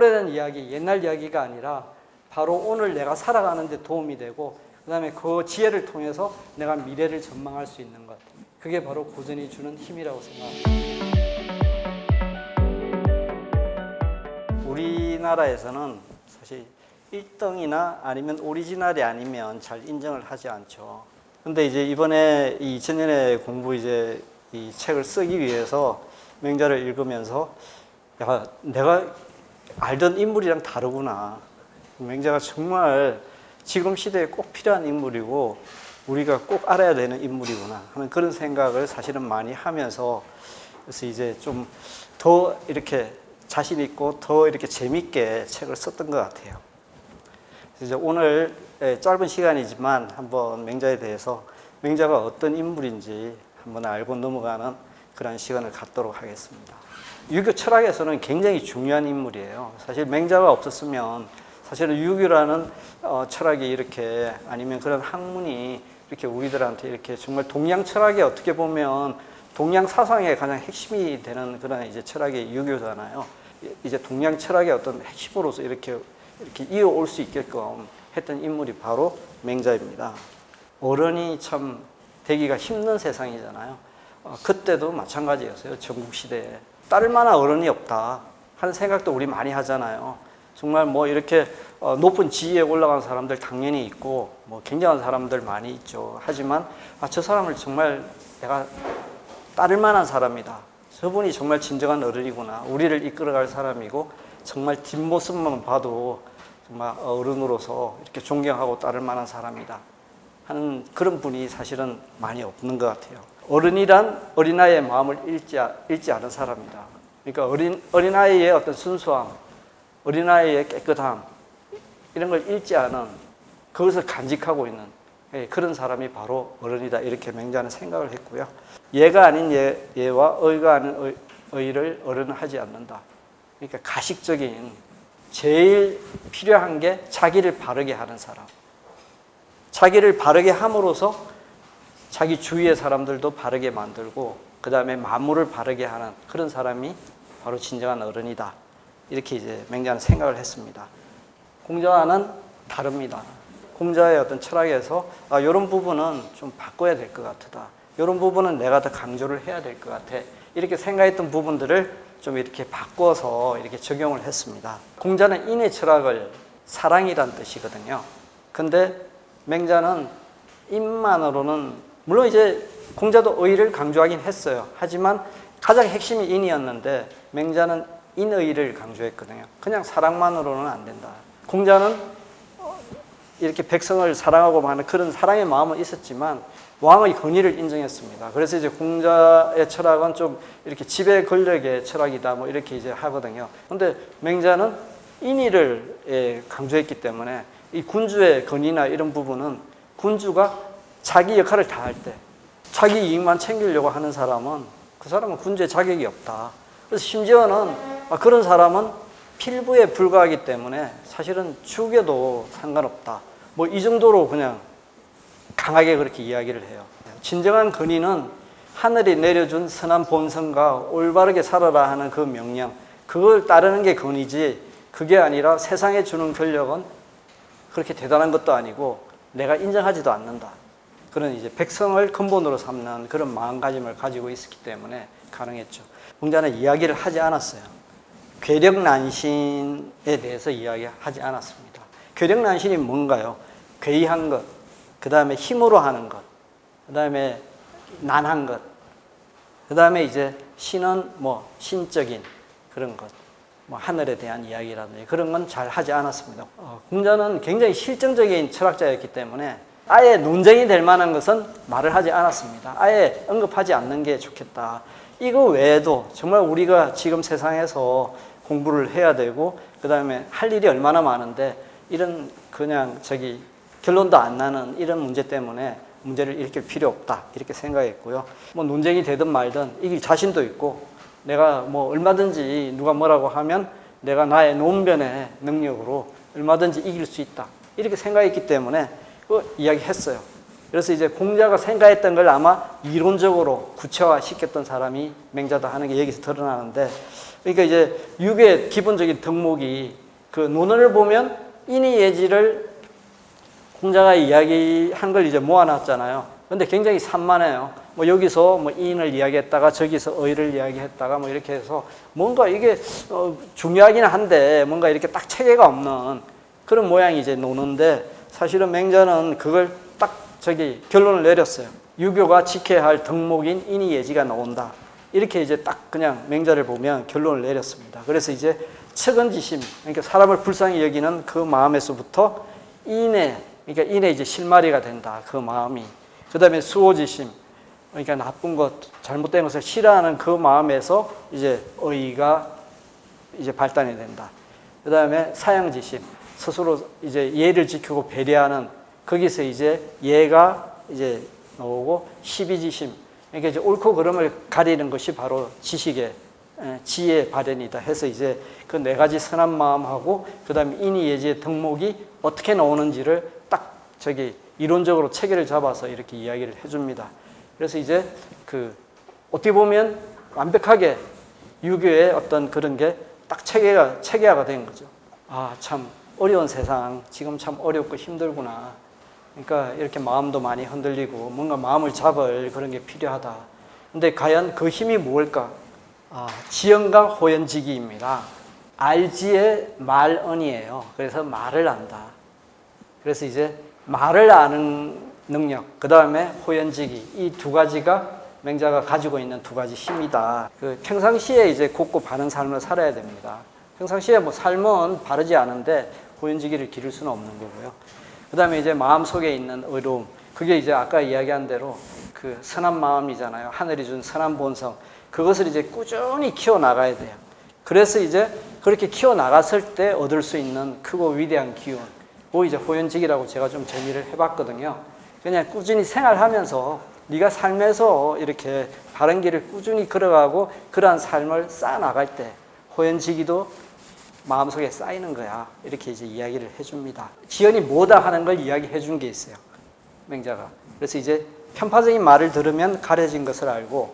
오래된 이야기, 옛날 이야기가 아니라 바로 오늘 내가 살아가는 데 도움이 되고 그다음에 그 지혜를 통해서 내가 미래를 전망할 수 있는 것. 그게 바로 고전이 주는 힘이라고 생각합니다. 우리나라에서는 사실 1등이나 아니면 오리지널이 아니면 잘 인정을 하지 않죠. 근데 이제 이번에 2000년에 공부 이제 이 책을 쓰기 위해서 맹자를 읽으면서 야, 내가 알던 인물이랑 다르구나. 맹자가 정말 지금 시대에 꼭 필요한 인물이고 우리가 꼭 알아야 되는 인물이구나 하는 그런 생각을 사실은 많이 하면서 그래서 이제 좀 더 이렇게 자신 있고 더 이렇게 재밌게 책을 썼던 것 같아요. 그래서 오늘 짧은 시간이지만 한번 맹자에 대해서 맹자가 어떤 인물인지 한번 알고 넘어가는 그런 시간을 갖도록 하겠습니다. 유교 철학에서는 굉장히 중요한 인물이에요. 사실 맹자가 없었으면 사실은 유교라는 철학이 이렇게 아니면 그런 학문이 이렇게 우리들한테 이렇게 정말 동양 철학이 어떻게 보면 동양 사상의 가장 핵심이 되는 그런 이제 철학이 유교잖아요. 이제 동양 철학의 어떤 핵심으로서 이렇게 이어올 수 있게끔 했던 인물이 바로 맹자입니다. 어른이 참 되기가 힘든 세상이잖아요. 그때도 마찬가지였어요. 전국시대에. 따를 만한 어른이 없다 하는 생각도 우리 많이 하잖아요. 정말 뭐 이렇게 높은 지위에 올라간 사람들 당연히 있고 뭐 굉장한 사람들 많이 있죠. 하지만 저 사람을 정말 내가 따를 만한 사람이다. 저분이 정말 진정한 어른이구나. 우리를 이끌어갈 사람이고 정말 뒷모습만 봐도 정말 어른으로서 이렇게 존경하고 따를 만한 사람이다 하는 그런 분이 사실은 많이 없는 것 같아요. 어른이란 어린아이의 마음을 읽지 않은 사람이다. 그러니까 어린아이의 어떤 순수함, 어린아이의 깨끗함 이런 걸 읽지 않은 그것을 간직하고 있는 그런 사람이 바로 어른이다 이렇게 맹자는 생각을 했고요. 예가 아닌 예와 의가 아닌 의를 어른은 하지 않는다. 그러니까 가식적인 제일 필요한 게 자기를 바르게 하는 사람. 자기를 바르게 함으로써 자기 주위의 사람들도 바르게 만들고 그 다음에 만물을 바르게 하는 그런 사람이 바로 진정한 어른이다. 이렇게 이제 맹자는 생각을 했습니다. 공자와는 다릅니다. 공자의 어떤 철학에서 이런 부분은 좀 바꿔야 될 것 같다. 이런 부분은 내가 더 강조를 해야 될 것 같아. 이렇게 생각했던 부분들을 좀 이렇게 바꿔서 이렇게 적용을 했습니다. 공자는 인의 철학을 사랑이란 뜻이거든요. 근데 맹자는 인만으로는 물론 이제 공자도 의를 강조하긴 했어요. 하지만 가장 핵심이 인이었는데 맹자는 인의를 강조했거든요. 그냥 사랑만으로는 안 된다. 공자는 이렇게 백성을 사랑하고 하는 그런 사랑의 마음은 있었지만 왕의 권위를 인정했습니다. 그래서 이제 공자의 철학은 좀 이렇게 지배 권력의 철학이다 뭐 이렇게 이제 하거든요. 근데 맹자는 인의를 강조했기 때문에 이 군주의 권위나 이런 부분은 군주가 자기 역할을 다할 때 자기 이익만 챙기려고 하는 사람은 그 사람은 군주의 자격이 없다. 그래서 심지어는 그런 사람은 필부에 불과하기 때문에 사실은 죽여도 상관없다. 뭐 이 정도로 그냥 강하게 그렇게 이야기를 해요. 진정한 권위는 하늘이 내려준 선한 본성과 올바르게 살아라 하는 그 명령, 그걸 따르는 게 권위지 그게 아니라 세상에 주는 권력은 그렇게 대단한 것도 아니고 내가 인정하지도 않는다. 그런 이제 백성을 근본으로 삼는 그런 마음가짐을 가지고 있었기 때문에 가능했죠. 공자는 이야기를 하지 않았어요. 괴력난신에 대해서 이야기하지 않았습니다. 괴력난신이 뭔가요? 괴이한 것, 그 다음에 힘으로 하는 것, 그 다음에 난한 것, 그 다음에 이제 신은 뭐 신적인 그런 것, 뭐 하늘에 대한 이야기라든지 그런 건 잘 하지 않았습니다. 공자는 굉장히 실정적인 철학자였기 때문에 아예 논쟁이 될 만한 것은 말을 하지 않았습니다. 아예 언급하지 않는 게 좋겠다. 이거 외에도 정말 우리가 지금 세상에서 공부를 해야 되고 그 다음에 할 일이 얼마나 많은데 이런 그냥 결론도 안 나는 이런 문제 때문에 문제를 일으킬 필요 없다 이렇게 생각했고요. 뭐 논쟁이 되든 말든 이길 자신도 있고 내가 뭐 얼마든지 누가 뭐라고 하면 내가 나의 논변의 능력으로 얼마든지 이길 수 있다 이렇게 생각했기 때문에 이야기했어요. 그래서 이제 공자가 생각했던 걸 아마 이론적으로 구체화시켰던 사람이 맹자다 하는 게 여기서 드러나는데 그러니까 이제 유교의 기본적인 덕목이 그 논어를 보면 인의예지를 공자가 이야기한 걸 이제 모아놨잖아요. 근데 굉장히 산만해요. 뭐 여기서 뭐 인을 이야기했다가 저기서 의를 이야기했다가 뭐 이렇게 해서 뭔가 이게 중요하긴 한데 뭔가 이렇게 딱 체계가 없는 그런 모양이 이제 노는데 사실은 맹자는 그걸 딱 결론을 내렸어요. 유교가 지켜야 할 덕목인 인의예지가 나온다. 이렇게 이제 딱 그냥 맹자를 보면 결론을 내렸습니다. 그래서 이제 측은지심, 그러니까 사람을 불쌍히 여기는 그 마음에서부터 인의, 그러니까 인의 이제 실마리가 된다. 그 마음이. 그 다음에 수호지심, 그러니까 나쁜 것, 잘못된 것을 싫어하는 그 마음에서 이제 의가 이제 발단이 된다. 그 다음에 사양지심, 스스로 이제 예를 지키고 배려하는 거기서 이제 예가 이제 나오고 시비지심, 그러니까 이제 옳고 그름을 가리는 것이 바로 지식의 지혜 발현이다 해서 이제 그 네 가지 선한 마음하고 그 다음에 인의예지의 덕목이 어떻게 나오는지를 딱 이론적으로 체계를 잡아서 이렇게 이야기를 해줍니다. 그래서 이제 어떻게 보면 완벽하게 유교의 어떤 그런 게 딱 체계화가 된 거죠. 아, 참 어려운 세상, 지금 참 어렵고 힘들구나. 그러니까 이렇게 마음도 많이 흔들리고 뭔가 마음을 잡을 그런 게 필요하다. 근데 과연 그 힘이 뭘까? 지연과 호연지기입니다. 알지의 말언이에요. 그래서 말을 안다. 그래서 이제 말을 아는 능력, 그 다음에 호연지기, 이 두 가지가 맹자가 가지고 있는 두 가지 힘이다. 평상시에 이제 곱고 바른 삶을 살아야 됩니다. 평상시에 뭐 삶은 바르지 않은데 호연지기를 기를 수는 없는 거고요. 그 다음에 이제 마음 속에 있는 의로움, 그게 이제 아까 이야기한 대로 그 선한 마음이잖아요. 하늘이 준 선한 본성, 그것을 이제 꾸준히 키워나가야 돼요. 그래서 이제 그렇게 키워나갔을 때 얻을 수 있는 크고 위대한 기운, 그 이제 호연지기라고 제가 좀 정의를 해봤거든요. 그냥 꾸준히 생활하면서 네가 삶에서 이렇게 바른 길을 꾸준히 걸어가고 그러한 삶을 쌓아나갈 때 호연지기도 마음속에 쌓이는 거야. 이렇게 이제 이야기를 해줍니다. 지연이 뭐다 하는 걸 이야기해 준 게 있어요. 맹자가. 그래서 이제 편파적인 말을 들으면 가려진 것을 알고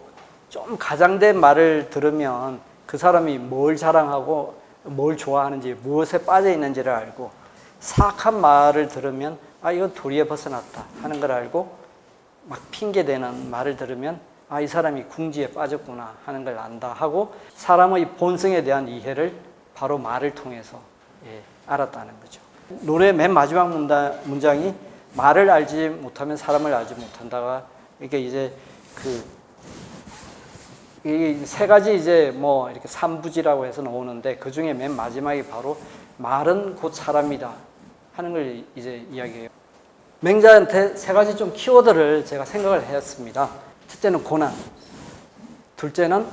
좀 가장된 말을 들으면 그 사람이 뭘 자랑하고 뭘 좋아하는지 무엇에 빠져 있는지를 알고 사악한 말을 들으면 이건 도리에 벗어났다 하는 걸 알고 막 핑계대는 말을 들으면 이 사람이 궁지에 빠졌구나 하는 걸 안다 하고 사람의 본성에 대한 이해를 바로 말을 통해서 알았다는 거죠. 노래 맨 마지막 문장이 말을 알지 못하면 사람을 알지 못한다가 이게 이제 이 세 가지 이제 뭐 이렇게 삼부지라고 해서 나오는데 그 중에 맨 마지막이 바로 말은 곧 사람이다 하는 걸 이제 이야기해요. 맹자한테 세 가지 좀 키워드를 제가 생각을 했습니다. 첫째는 고난, 둘째는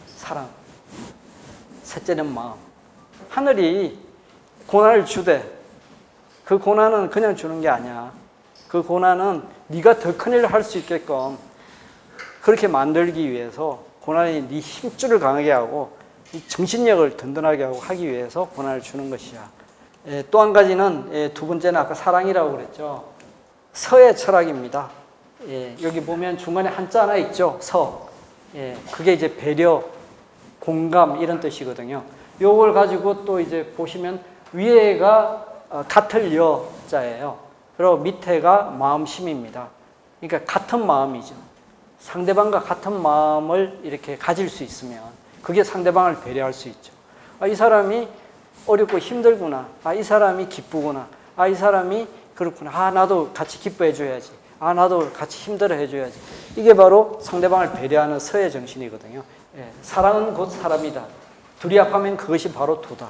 사랑, 셋째는 마음. 하늘이 고난을 주되 그 고난은 그냥 주는 게 아니야. 그 고난은 네가 더 큰 일을 할 수 있게끔 그렇게 만들기 위해서 고난이 네 힘줄을 강하게 하고 네 정신력을 든든하게 하고 하기 위해서 고난을 주는 것이야. 또 한 가지는 두 번째는 아까 사랑이라고 그랬죠. 서의 철학입니다. 여기 보면 중간에 한자 하나 있죠. 서. 그게 이제 배려, 공감 이런 뜻이거든요. 요걸 가지고 또 이제 보시면 위에가 같을 여자예요. 그리고 밑에가 마음심입니다. 그러니까 같은 마음이죠. 상대방과 같은 마음을 이렇게 가질 수 있으면 그게 상대방을 배려할 수 있죠. 이 사람이 어렵고 힘들구나. 이 사람이 기쁘구나. 이 사람이 그렇구나. 나도 같이 기뻐해 줘야지. 나도 같이 힘들어 해줘야지. 이게 바로 상대방을 배려하는 서의 정신이거든요. 사랑은 곧 사람이다. 둘이 합하면 그것이 바로 도다.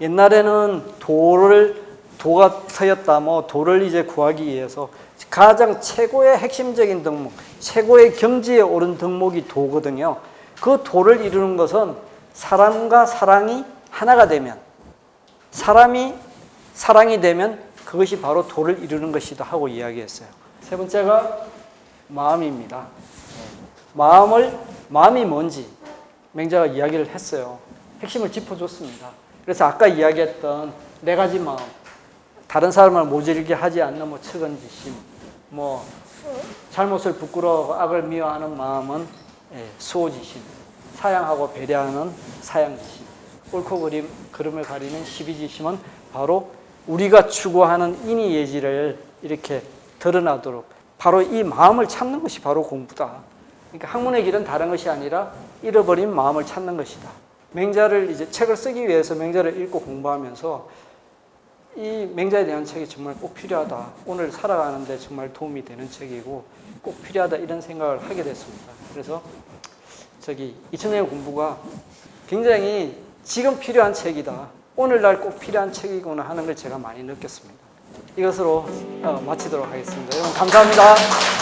옛날에는 도가 터였다. 도를 이제 구하기 위해서 가장 최고의 핵심적인 덕목, 최고의 경지에 오른 덕목이 도거든요. 그 도를 이루는 것은 사람과 사랑이 하나가 되면, 사람이 사랑이 되면 그것이 바로 도를 이루는 것이다 하고 이야기했어요. 세 번째가 마음입니다. 마음이 뭔지 맹자가 이야기를 했어요. 핵심을 짚어줬습니다. 그래서 아까 이야기했던 네 가지 마음, 다른 사람을 모질게 하지 않는 측은지심, 잘못을 부끄러워하고 악을 미워하는 마음은 수호지심, 사양하고 배려하는 사양지, 옳고 그름, 그름을 가리는 12지심은 바로 우리가 추구하는 인의 예지를 이렇게 드러나도록 바로 이 마음을 찾는 것이 바로 공부다. 그러니까 학문의 길은 다른 것이 아니라 잃어버린 마음을 찾는 것이다. 맹자를 이제 책을 쓰기 위해서 맹자를 읽고 공부하면서 이 맹자에 대한 책이 정말 꼭 필요하다. 오늘 살아가는데 정말 도움이 되는 책이고 꼭 필요하다 이런 생각을 하게 됐습니다. 그래서 2000년의 공부가 굉장히 지금 필요한 책이다. 오늘날 꼭 필요한 책이구나 하는 걸 제가 많이 느꼈습니다. 이것으로 마치도록 하겠습니다. 여러분 감사합니다.